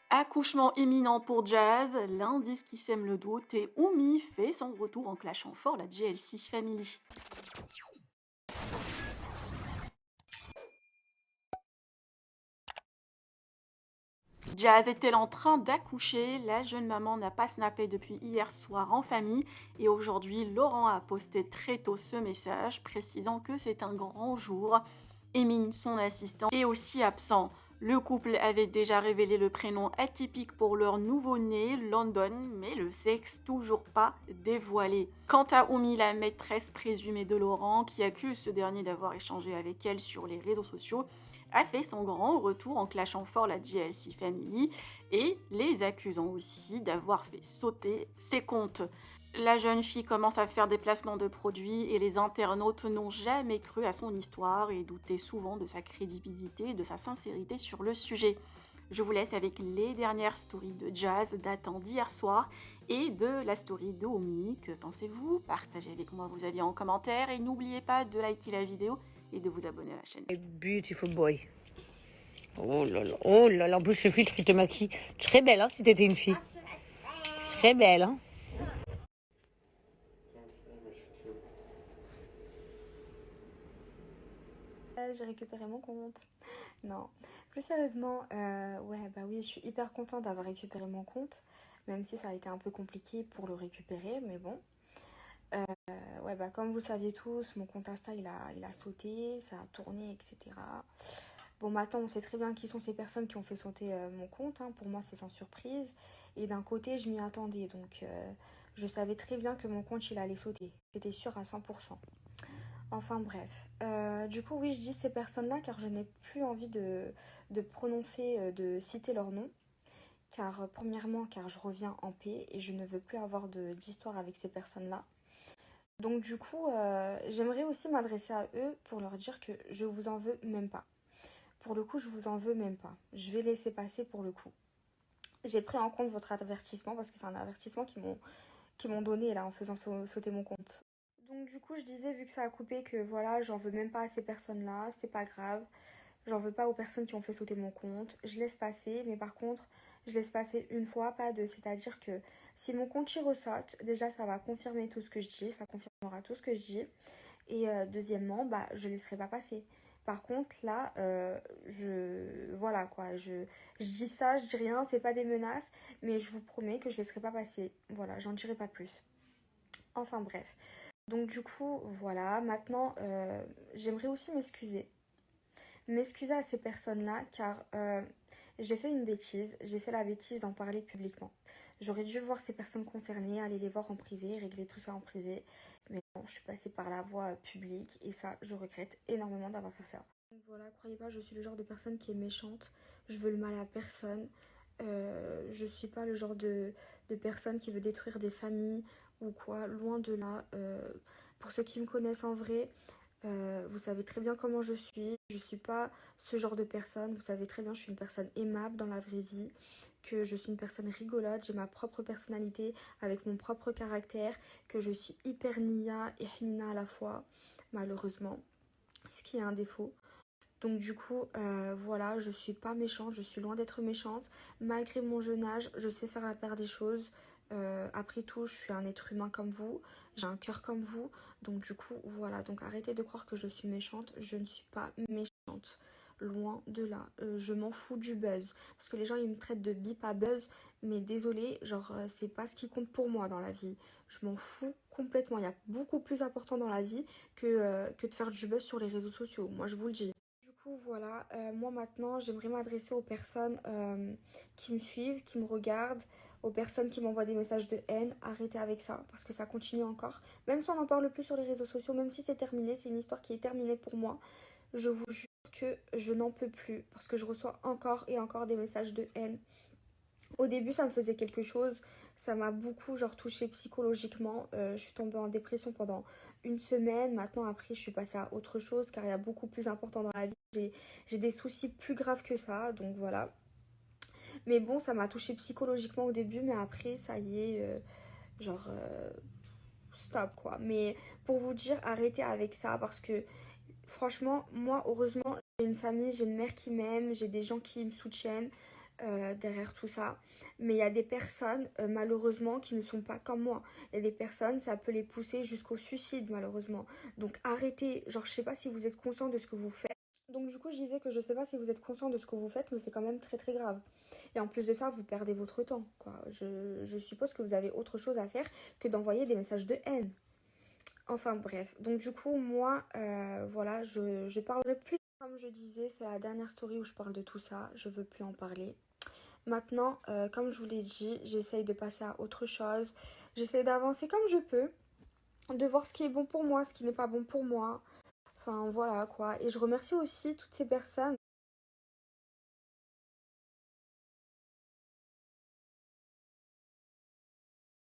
Accouchement imminent pour Jazz, l'indice qui sème le doute et Oumi fait son retour en clashant fort la JLC Family. Jazz est-elle en train d'accoucher? La jeune maman n'a pas snappé depuis hier soir en famille et aujourd'hui Laurent a posté très tôt ce message précisant que c'est un grand jour. Emine, son assistant, est aussi absent. Le couple avait déjà révélé le prénom atypique pour leur nouveau-né, London, mais le sexe toujours pas dévoilé. Quant à Oumi, la maîtresse présumée de Laurent, qui accuse ce dernier d'avoir échangé avec elle sur les réseaux sociaux, a fait son grand retour en clashant fort la JLC Family et les accusant aussi d'avoir fait sauter ses comptes. La jeune fille commence à faire des placements de produits et les internautes n'ont jamais cru à son histoire et doutaient souvent de sa crédibilité et de sa sincérité sur le sujet. Je vous laisse avec les dernières stories de Jazz datant d'hier soir et de la story de Omi. Que pensez-vous? Partagez avec moi vos avis en commentaire et n'oubliez pas de liker la vidéo et de vous abonner à la chaîne. Beautiful boy. Oh là là, en plus ce filtre il te maquille. Tu serais belle hein, si t'étais une fille. Tu serais belle hein. J'ai récupéré mon compte. Non, plus sérieusement, ouais, bah oui, je suis hyper contente d'avoir récupéré mon compte, même si ça a été un peu compliqué pour le récupérer, mais bon. Ouais, bah comme vous le saviez tous, mon compte Insta, il a sauté, ça a tourné, etc. Bon, maintenant, on sait très bien qui sont ces personnes qui ont fait sauter mon compte, hein. Pour moi, c'est sans surprise. Et d'un côté, je m'y attendais, donc je savais très bien que mon compte, il allait sauter. C'était sûr à 100%. Enfin bref. Du coup, oui, je dis ces personnes-là car je n'ai plus envie de prononcer, de citer leur nom. Car, premièrement, car je reviens en paix et je ne veux plus avoir d'histoire avec ces personnes-là. Donc du coup, j'aimerais aussi m'adresser à eux pour leur dire que je vous en veux même pas. Pour le coup, je vous en veux même pas. Je vais laisser passer pour le coup. J'ai pris en compte votre avertissement parce que c'est un avertissement qu'ils m'ont donné là en faisant sauter mon compte. Donc du coup, je disais, vu que ça a coupé, que voilà, j'en veux même pas à ces personnes-là, c'est pas grave. J'en veux pas aux personnes qui ont fait sauter mon compte. Je laisse passer, mais par contre, je laisse passer une fois, pas deux. C'est-à-dire que si mon compte y ressaute, déjà ça va confirmer tout ce que je dis, ça confirmera tout ce que je dis. Et deuxièmement, bah je laisserai pas passer. Par contre, là, voilà quoi, je dis ça, je dis rien, c'est pas des menaces, mais je vous promets que je laisserai pas passer. Voilà, j'en dirai pas plus. Enfin bref. Donc du coup, voilà, maintenant, j'aimerais aussi m'excuser à ces personnes-là, car j'ai fait une bêtise, j'ai fait la bêtise d'en parler publiquement. J'aurais dû voir ces personnes concernées, aller les voir en privé, régler tout ça en privé, mais non, je suis passée par la voie publique, et ça, je regrette énormément d'avoir fait ça. Donc voilà, croyez pas, je suis le genre de personne qui est méchante, je veux le mal à personne, je suis pas le genre de personne qui veut détruire des familles ou quoi, loin de là. Pour ceux qui me connaissent en vrai, vous savez très bien comment je suis. Je suis pas ce genre de personne. Vous savez très bien, je suis une personne aimable dans la vraie vie, que je suis une personne rigolote, j'ai ma propre personnalité avec mon propre caractère, que je suis hyper nia et hnina à la fois, malheureusement, ce qui est un défaut. Donc du coup, voilà, je suis pas méchante, je suis loin d'être méchante. Malgré mon jeune âge, je sais faire la part des choses. Après tout, je suis un être humain comme vous, j'ai un cœur comme vous. Donc du coup, voilà, donc arrêtez de croire que je suis méchante, je ne suis pas méchante. Loin de là, je m'en fous du buzz. Parce que les gens, ils me traitent de bip à buzz, mais désolé, genre, c'est pas ce qui compte pour moi dans la vie. Je m'en fous complètement. Il y a beaucoup plus important dans la vie que de faire du buzz sur les réseaux sociaux. Moi, je vous le dis. Du coup, voilà, moi maintenant, j'aimerais m'adresser aux personnes qui me suivent, qui me regardent, aux personnes qui m'envoient des messages de haine. Arrêtez avec ça, parce que ça continue encore. Même si on n'en parle plus sur les réseaux sociaux, même si c'est terminé, c'est une histoire qui est terminée pour moi. Je vous jure que je n'en peux plus, parce que je reçois encore et encore des messages de haine. Au début, ça me faisait quelque chose, ça m'a beaucoup genre touchée psychologiquement. Je suis tombée en dépression pendant une semaine. Maintenant, après, je suis passée à autre chose car il y a beaucoup plus important dans la vie. J'ai des soucis plus graves que ça, donc voilà. Mais bon, ça m'a touchée psychologiquement au début, mais après, ça y est, genre, stop quoi. Mais pour vous dire, arrêtez avec ça parce que franchement, moi, heureusement, j'ai une famille, j'ai une mère qui m'aime, j'ai des gens qui me soutiennent. derrière tout ça. Mais il y a des personnes, malheureusement, qui ne sont pas comme moi. Il y a des personnes, ça peut les pousser jusqu'au suicide, malheureusement. Donc arrêtez, genre je sais pas si vous êtes conscient de ce que vous faites. Donc du coup, je disais que je sais pas si vous êtes conscient de ce que vous faites, mais c'est quand même très très grave. Et en plus de ça, vous perdez votre temps, quoi. Je suppose que vous avez autre chose à faire que d'envoyer des messages de haine. Enfin bref, donc du coup, moi, voilà, je parlerai plus. Comme je disais, c'est la dernière story où je parle de tout ça. Je veux plus en parler. Maintenant, comme je vous l'ai dit, j'essaye de passer à autre chose. J'essaye d'avancer comme je peux, de voir ce qui est bon pour moi, ce qui n'est pas bon pour moi. Enfin voilà quoi. Et je remercie aussi toutes ces personnes